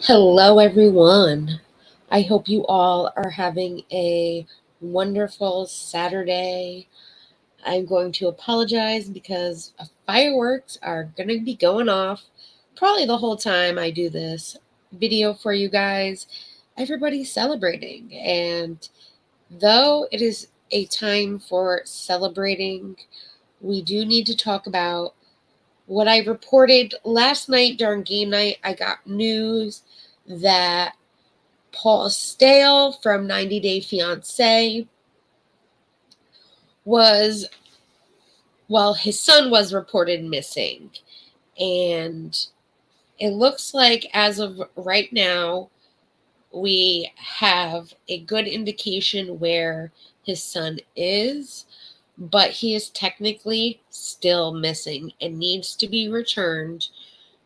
Hello, everyone. I hope you all are having a wonderful Saturday. I'm going to apologize because fireworks are going to be going off probably the whole time I do this video for you guys. Everybody's celebrating, and though it is a time for celebrating, we do need to talk about what I reported last night during game night. I got news that Paul Staehle from 90 Day Fiancé his son was reported missing. And it looks like as of right now, we have a good indication where his son is, but he is technically still missing and needs to be returned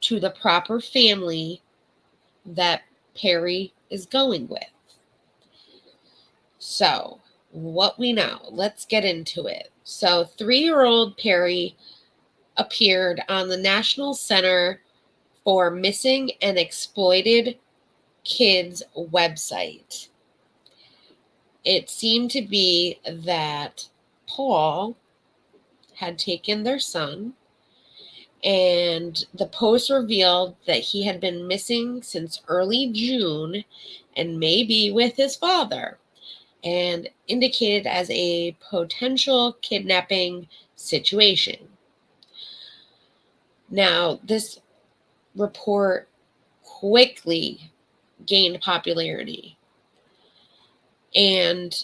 to the proper family that Perry is going with. So, what we know, let's get into it. So, 3-year-old Perry appeared on the National Center for Missing and Exploited Kids website. It seemed to be that Paul had taken their son, and the post revealed that he had been missing since early June and may be with his father, and indicated as a potential kidnapping situation. Now, this report quickly gained popularity, and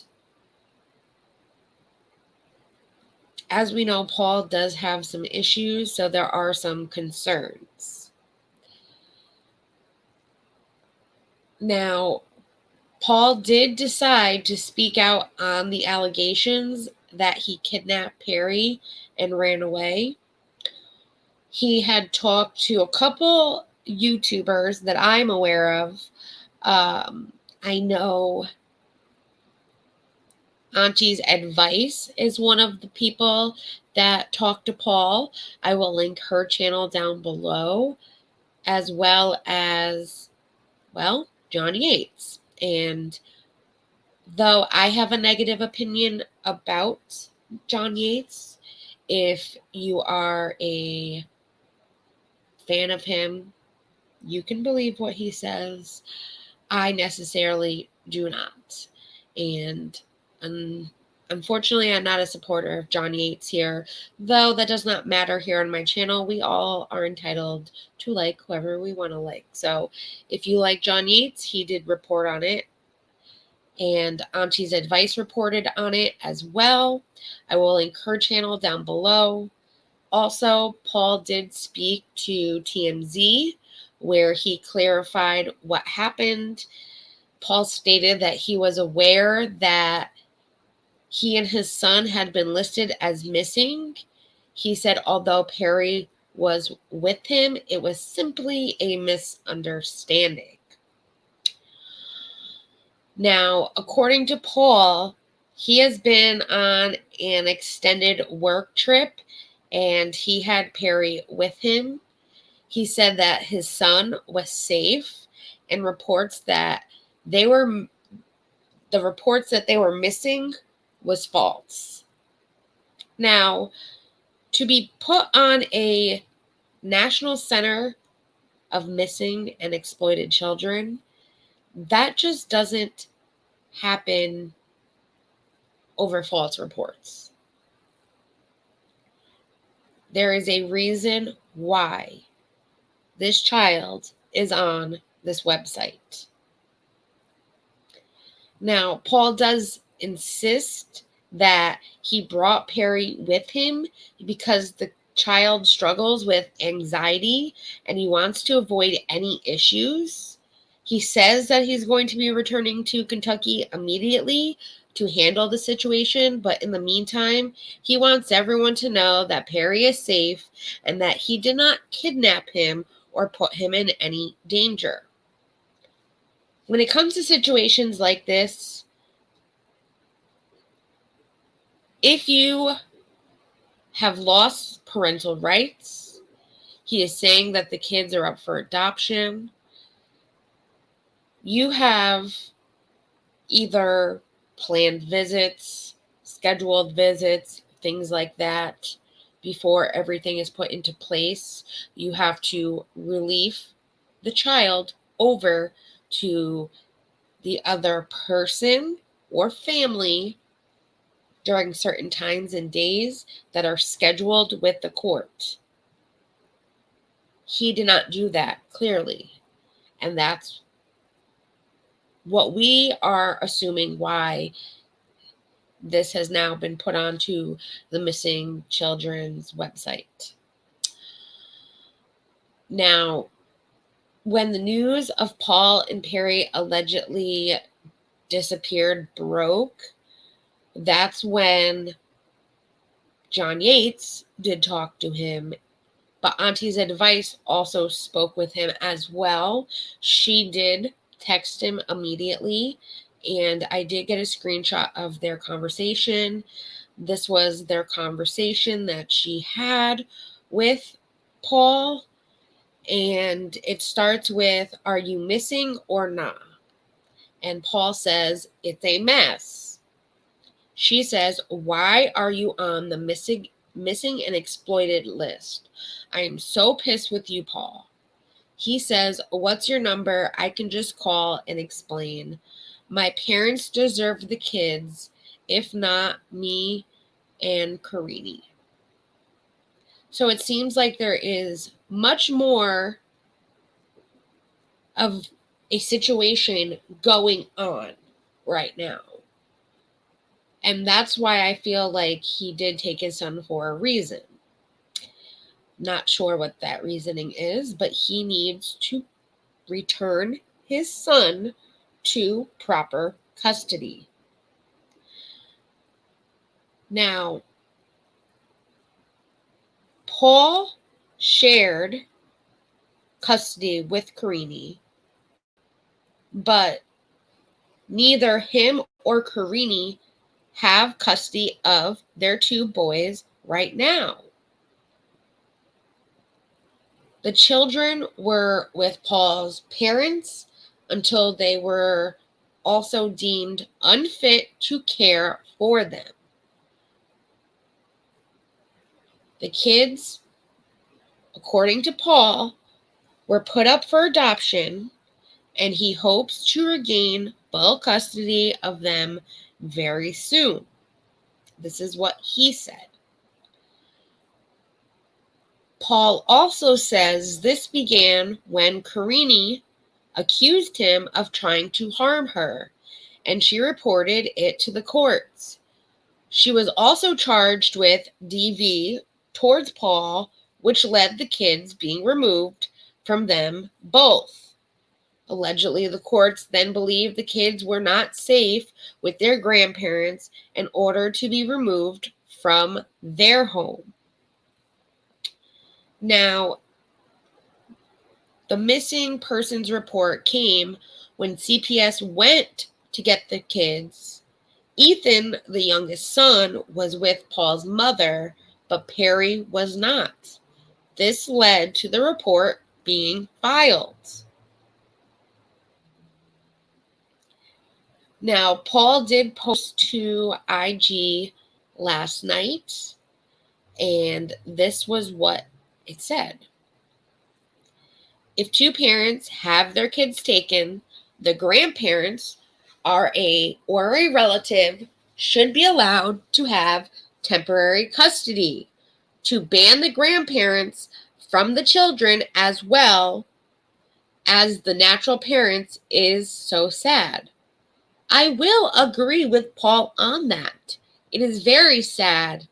as we know, Paul does have some issues, so there are some concerns. Now, Paul did decide to speak out on the allegations that he kidnapped Perry and ran away. He had talked to a couple YouTubers that I'm aware of. I know Auntie's Advice is one of the people that talked to Paul. I will link her channel down below, as well as, John Yates. And though I have a negative opinion about John Yates, if you are a fan of him, you can believe what he says. I necessarily do not. And unfortunately, I'm not a supporter of John Yates here, though that does not matter here on my channel. We all are entitled to like whoever we want to like. So if you like John Yates, he did report on it, and Auntie's Advice reported on it as well. I will link her channel down below. Also, Paul did speak to TMZ, where he clarified what happened. Paul stated that he was aware that he and his son had been listed as missing. He said although Perry was with him, it was simply a misunderstanding. Now, according to Paul, he has been on an extended work trip and he had Perry with him. He said that his son was safe, and reports that the reports that they were missing was false. Now, to be put on a National Center of Missing and Exploited Children, that just doesn't happen over false reports. There is a reason why this child is on this website. Now, Paul does insist that he brought Perry with him because the child struggles with anxiety and he wants to avoid any issues. He says that he's going to be returning to Kentucky immediately to handle the situation, but in the meantime, he wants everyone to know that Perry is safe and that he did not kidnap him or put him in any danger. When it comes to situations like this, if you have lost parental rights, he is saying that the kids are up for adoption, you have either planned visits, scheduled visits, things like that. Before everything is put into place, you have to relieve the child over to the other person or family during certain times and days that are scheduled with the court. He did not do that, clearly. And that's what we are assuming why this has now been put onto the missing children's website. Now, when the news of Paul and Perry allegedly disappeared broke, that's when John Yates did talk to him, but Auntie's advice also spoke with him as well. She did text him immediately, and I did get a screenshot of their conversation. This was their conversation that she had with Paul, and it starts with, "Are you missing or not?" And Paul says, "It's a mess." She says, "Why are you on the missing and exploited list? I am so pissed with you, Paul." He says, "What's your number? I can just call and explain. My parents deserve the kids, if not me and Carini." So it seems like there is much more of a situation going on right now. And that's why I feel like he did take his son for a reason. Not sure what that reasoning is, but he needs to return his son to proper custody. Now, Paul shared custody with Carini, but neither him or Carini have custody of their two boys right now. The children were with Paul's parents until they were also deemed unfit to care for them. The kids, according to Paul, were put up for adoption, and he hopes to regain full custody of them very soon. This is what he said. Paul also says this began when Carini accused him of trying to harm her, and she reported it to the courts. She was also charged with DV towards Paul, which led the kids being removed from them both. Allegedly, the courts then believed the kids were not safe with their grandparents and ordered to be removed from their home. Now, the missing persons report came when CPS went to get the kids. Ethan, the youngest son, was with Paul's mother, but Perry was not. This led to the report being filed. Now, Paul did post to IG last night, and this was what it said. If two parents have their kids taken, the grandparents or a relative should be allowed to have temporary custody. To ban the grandparents from the children as well as the natural parents is so sad. I will agree with Paul on that. It is very sad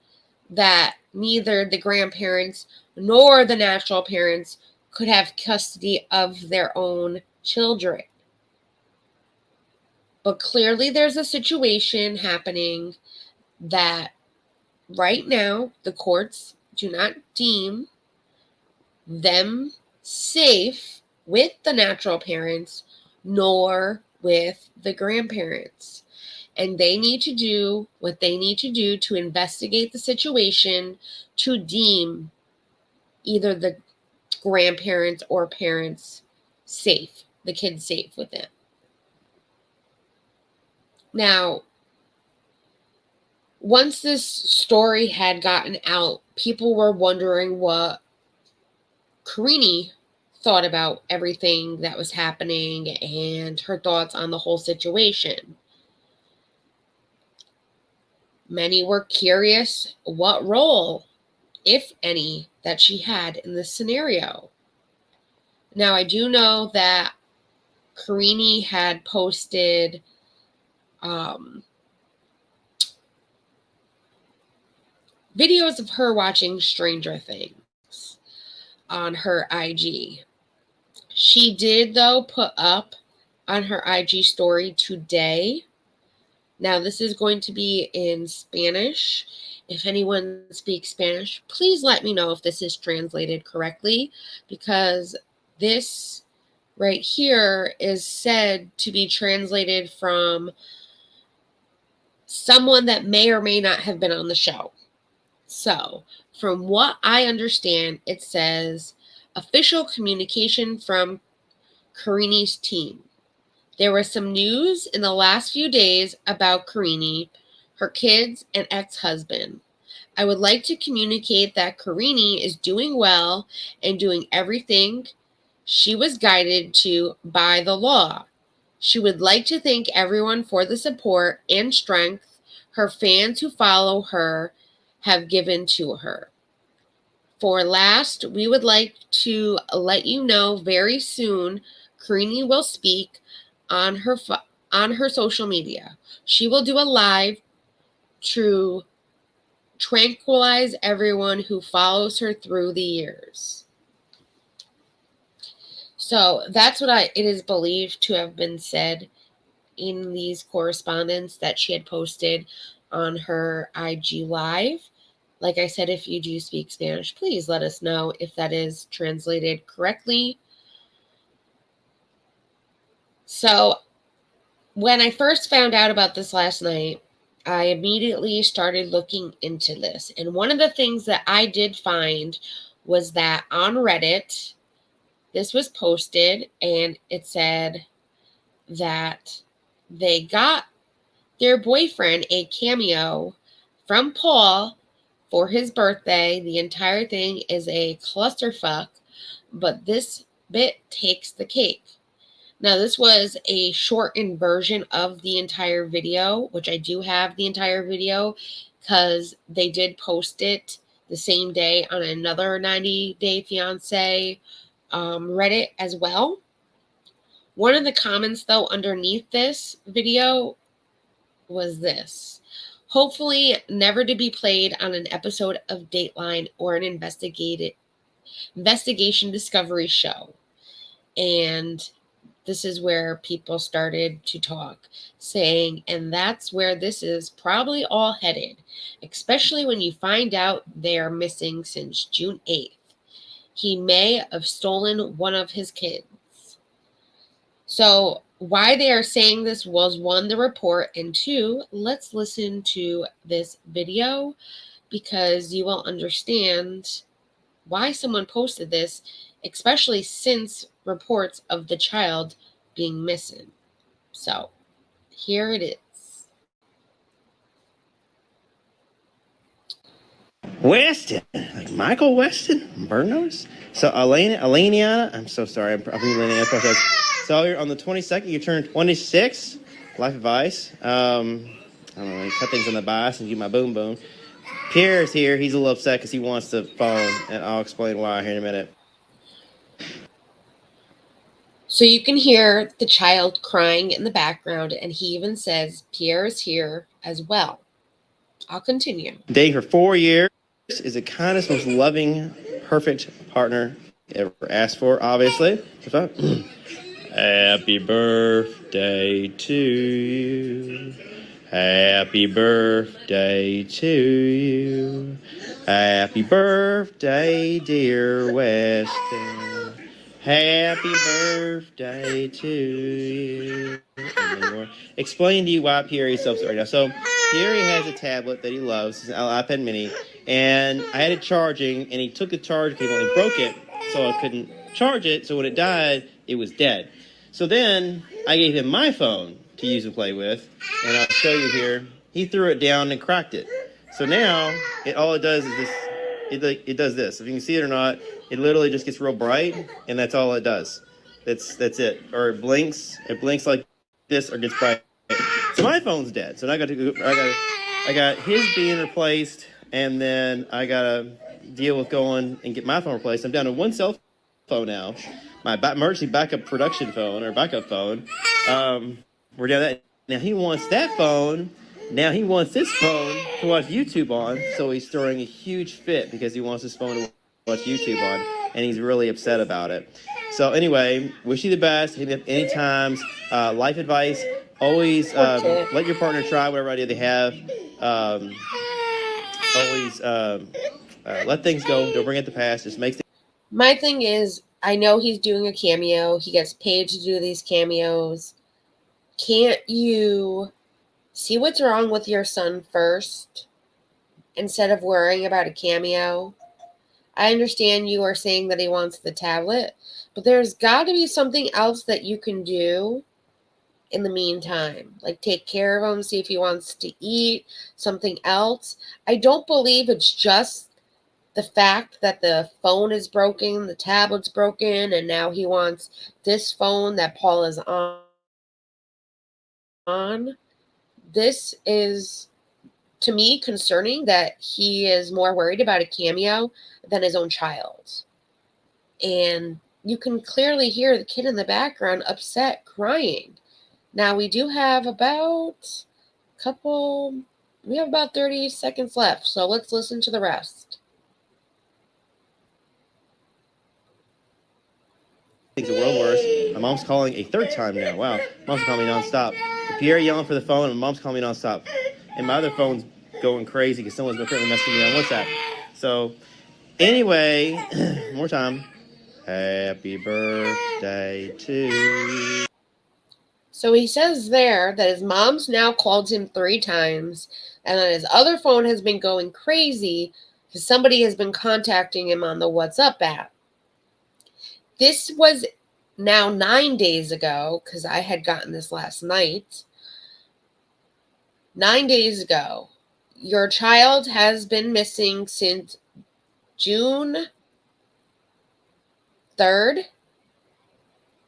that neither the grandparents nor the natural parents could have custody of their own children. But clearly there's a situation happening that right now the courts do not deem them safe with the natural parents nor with the grandparents. And they need to do what they need to do to investigate the situation to deem either the grandparents or parents safe, the kids safe with them. Now, once this story had gotten out, people were wondering what Carini thought about everything that was happening and her thoughts on the whole situation. Many were curious what role, if any, that she had in this scenario. Now, I do know that Carini had posted videos of her watching Stranger Things on her IG. She did, though, put up on her IG story today. Now, this is going to be in Spanish. If anyone speaks Spanish, please let me know if this is translated correctly, because this right here is said to be translated from someone that may or may not have been on the show. So, from what I understand, it says official communication from Carini's team. There was some news in the last few days about Carini, her kids, and ex-husband. I would like to communicate that Carini is doing well and doing everything she was guided to by the law. She would like to thank everyone for the support and strength her fans who follow her have given to her. For last, we would like to let you know very soon Carini will speak on her social media. She will do a live to tranquilize everyone who follows her through the years. So that's what it is believed to have been said in these correspondence that she had posted on her IG live. Like I said, if you do speak Spanish, please let us know if that is translated correctly. So when I first found out about this last night, I immediately started looking into this. And one of the things that I did find was that on Reddit, this was posted and it said that they got their boyfriend a Cameo from Paul for his birthday. The entire thing is a clusterfuck, but this bit takes the cake. Now, this was a shortened version of the entire video, which I do have the entire video because they did post it the same day on another 90 Day Fiancé Reddit as well. One of the comments, though, underneath this video was this: hopefully never to be played on an episode of Dateline or an investigation discovery show. And this is where people started to talk, saying, and that's where this is probably all headed, especially when you find out they are missing since June 8th. He may have stolen one of his kids. So why they are saying this was, one, the report, and two, let's listen to this video because you will understand why someone posted this, especially since reports of the child being missing. So here it is. Weston, like Michael Weston, burn notice. So Eleniana, I'm so sorry. I'm probably Eleniana process. So you're on the 22nd, you turn 26. Life advice. I don't know. Cut things on the bias and do my boom boom. Pierre's here. He's a little upset because he wants the phone, and I'll explain why here in a minute. So you can hear the child crying in the background, and he even says Pierre is here as well. I'll continue. Dating for 4 years, is the kindest, most loving, perfect partner ever asked for, obviously. Happy birthday to you. Happy birthday to you. Happy birthday, dear Weston. Happy birthday to you. Explain to you why Pierre is so upset right now. So Pierre has a tablet that he loves, an iPad mini, and I had it charging, and he took the charge cable and he broke it, so I couldn't charge it. So when it died, it was dead. So then I gave him my phone to use and play with. And I'll show you here. He threw it down and cracked it. So now all it does is this. It does this. If you can see it or not, it literally just gets real bright, and that's all it does. That's it. Or it blinks. It blinks like this, or gets bright. So my phone's dead. So now I got his being replaced, and then I gotta deal with going and get my phone replaced. I'm down to one cell phone now. My emergency backup production phone or backup phone. We're down that now. He wants that phone. Now he wants this phone to watch YouTube on. So he's throwing a huge fit because he wants his phone to watch YouTube on, and he's really upset about it. So anyway, wish you the best. Hit me up anytime. Life advice: always let your partner try whatever idea they have. Always let things go. Don't bring it to the past. Just make things. My thing is, I know he's doing a cameo. He gets paid to do these cameos. Can't you see what's wrong with your son first instead of worrying about a cameo? I understand you are saying that he wants the tablet, but there's got to be something else that you can do in the meantime. Like take care of him, see if he wants to eat, something else. I don't believe it's just the fact that the phone is broken, the tablet's broken, and now he wants this phone that Paul is on. This is, to me, concerning that he is more worried about a cameo than his own child. And you can clearly hear the kid in the background upset, crying. Now, we do have about 30 seconds left, so let's listen to the rest. Things the world worse. My mom's calling a third time now. Wow. Mom's calling me nonstop. Pierre yelling for the phone, and mom's calling me nonstop. And my other phone's going crazy because someone's been currently messaging me on WhatsApp. So, anyway, more time. Happy birthday to you. So he says there that his mom's now called him 3 times, and that his other phone has been going crazy because somebody has been contacting him on the WhatsApp app. This was now 9 days ago, because I had gotten this last night. 9 days ago. Your child has been missing since June 3rd.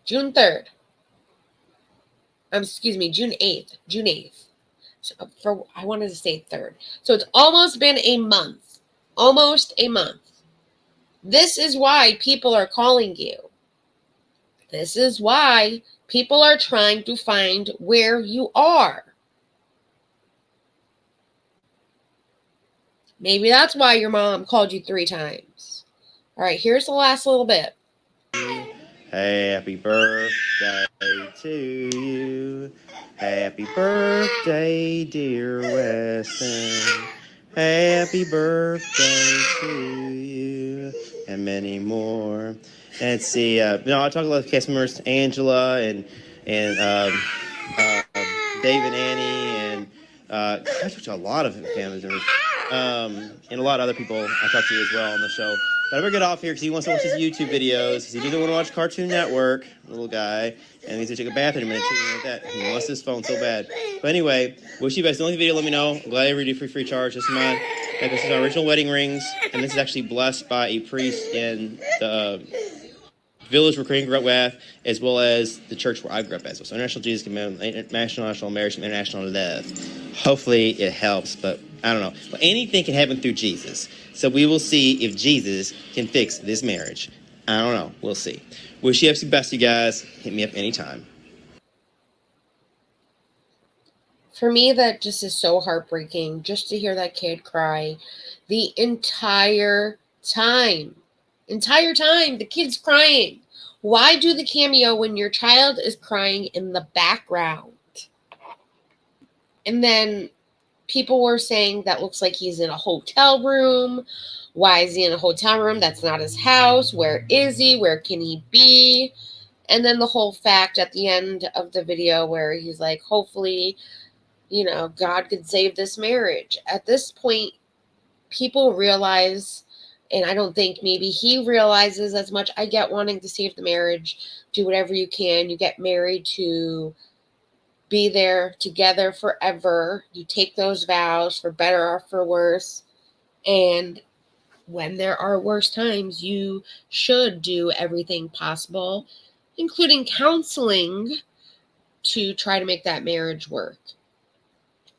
June 8th. June 8th. So I wanted to say 3rd. So it's almost been a month. Almost a month. This is why people are calling you. This is why people are trying to find where you are. Maybe that's why your mom called you 3 times. All right, here's the last little bit. Happy birthday to you. Happy birthday, dear Weston. Happy birthday to you. And many more. And let's see, I talk a lot of cast members, Angela and Dave and Annie, and I talked to a lot of family members, and a lot of other people I talked to as well on the show. But I better get off here because he wants to watch his YouTube videos, because he doesn't want to watch Cartoon Network, little guy, and he needs to take a bath in a minute, like that. He wants his phone so bad. But anyway, wish you guys the only video, let me know. I'm glad I read you free charge. This is mine. And this is our original wedding rings, and this is actually blessed by a priest in the village where Carini grew up with, as well as the church where I grew up as well. So International Jesus Command, International Marriage, International Love. Hopefully it helps, but I don't know. But anything can happen through Jesus. So we will see if Jesus can fix this marriage. I don't know. We'll see. Wish you the best, you guys. Hit me up anytime. For me, that just is so heartbreaking, just to hear that kid cry the entire time. The kid's crying. Why do the cameo when your child is crying in the background? And then people were saying that looks like he's in a hotel room. Why is he in a hotel room? That's not his house. Where is he? Where can he be? And then the whole fact at the end of the video where he's like, hopefully, God could save this marriage. At this point, people realize, and I don't think maybe he realizes as much. I get wanting to save the marriage, do whatever you can. You get married to be there together forever. You take those vows for better or for worse. And when there are worse times, you should do everything possible, including counseling, to try to make that marriage work.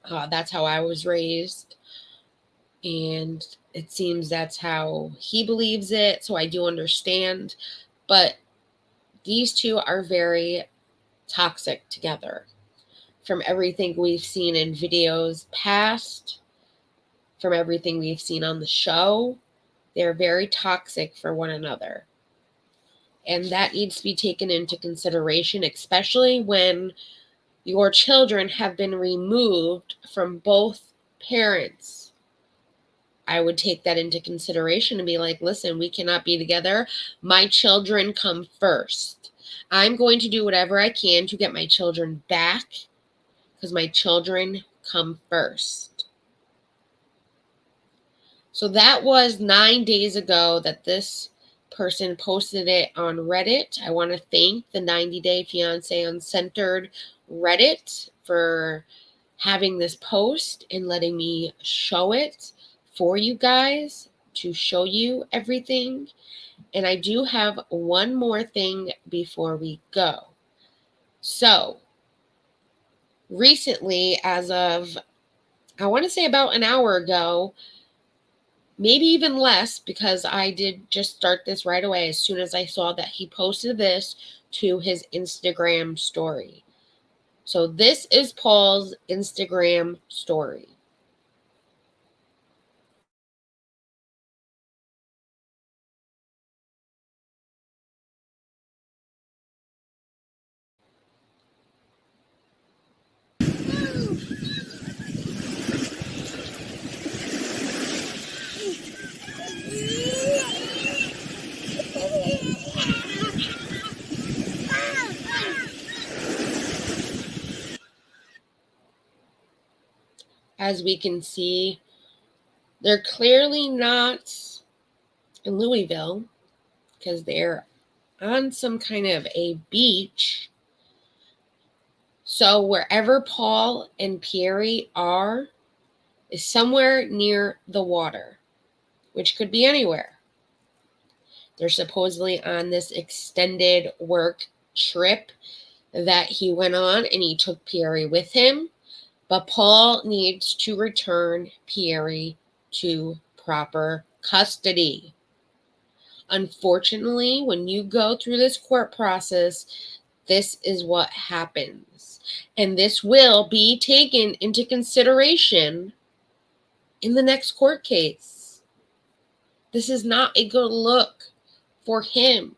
That's how I was raised. And it seems that's how he believes it. So I do understand. But these two are very toxic together. From everything we've seen in videos past, from everything we've seen on the show, they're very toxic for one another. And that needs to be taken into consideration, especially when your children have been removed from both parents. I would take that into consideration and be like, listen, we cannot be together. My children come first. I'm going to do whatever I can to get my children back because my children come first. So that was 9 days ago that this person posted it on Reddit. I want to thank the 90-Day Fiance Uncensored Reddit for having this post and letting me show it for you guys to show you everything. And I do have one more thing before we go. So recently, as of, I want to say about an hour ago, maybe even less, because I did just start this right away as soon as I saw that he posted this to his Instagram story. So this is Paul's Instagram story. As we can see, they're clearly not in Louisville because they're on some kind of a beach. So wherever Paul and Pierre are is somewhere near the water, which could be anywhere. They're supposedly on this extended work trip that he went on, and he took Pierre with him. But Paul needs to return Pierre to proper custody. Unfortunately, when you go through this court process, this is what happens. And this will be taken into consideration in the next court case. This is not a good look for him.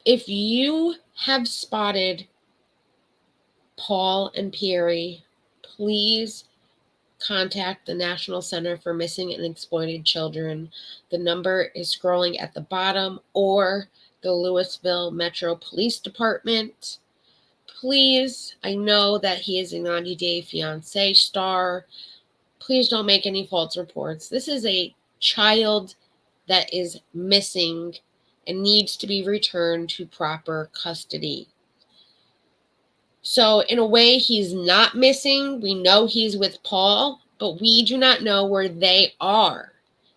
If you have spotted Paul and Pierre, please contact the National Center for Missing and Exploited Children. The number is scrolling at the bottom, or the Louisville Metro Police Department. Please, I know that he is a 90-Day Fiancé star. Please don't make any false reports. This is a child that is missing and needs to be returned to proper custody. So in a way, he's not missing. We know he's with Paul, but we do not know where they are.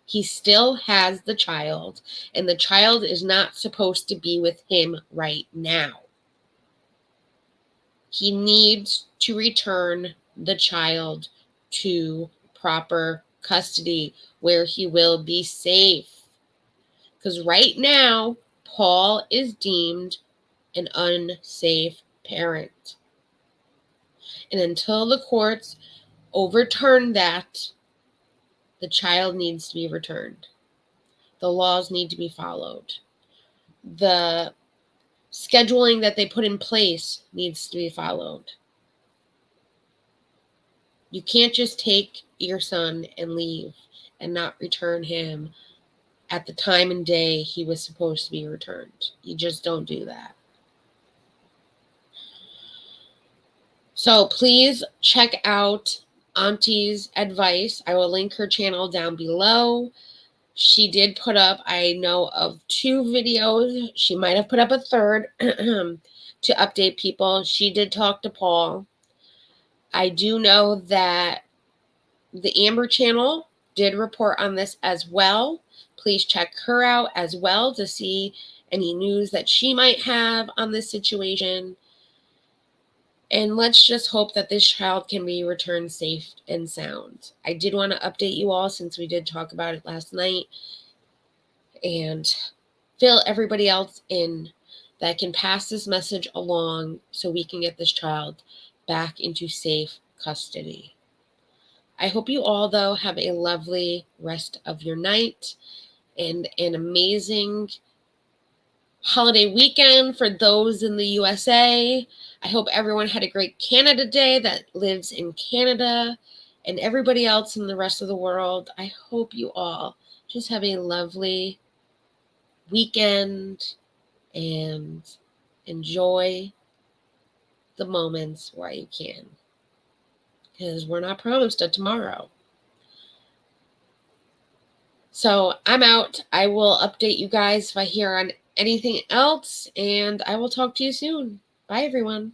He still has the child, and the child is not supposed to be with him right now. He needs to return the child to proper custody where he will be safe. Because right now, Paul is deemed an unsafe parent. And until the courts overturn that, the child needs to be returned. The laws need to be followed. The scheduling that they put in place needs to be followed. You can't just take your son and leave and not return him at the time and day he was supposed to be returned. You just don't do that. So please check out Auntie's advice. I will link her channel down below. She did put up, I know of 2 videos. She might have put up a third to update people. She did talk to Paul. I do know that the Amber channel did report on this as well. Please check her out as well to see any news that she might have on this situation. And let's just hope that this child can be returned safe and sound. I did want to update you all since we did talk about it last night and fill everybody else in that can pass this message along so we can get this child back into safe custody. I hope you all, though, have a lovely rest of your night and an amazing holiday weekend for those in the USA. I hope everyone had a great Canada Day that lives in Canada, and everybody else in the rest of the world. I hope you all just have a lovely weekend and enjoy the moments while you can, because we're not promised a tomorrow. So I'm out. I will update you guys if I hear on anything else, and I will talk to you soon. Bye, everyone.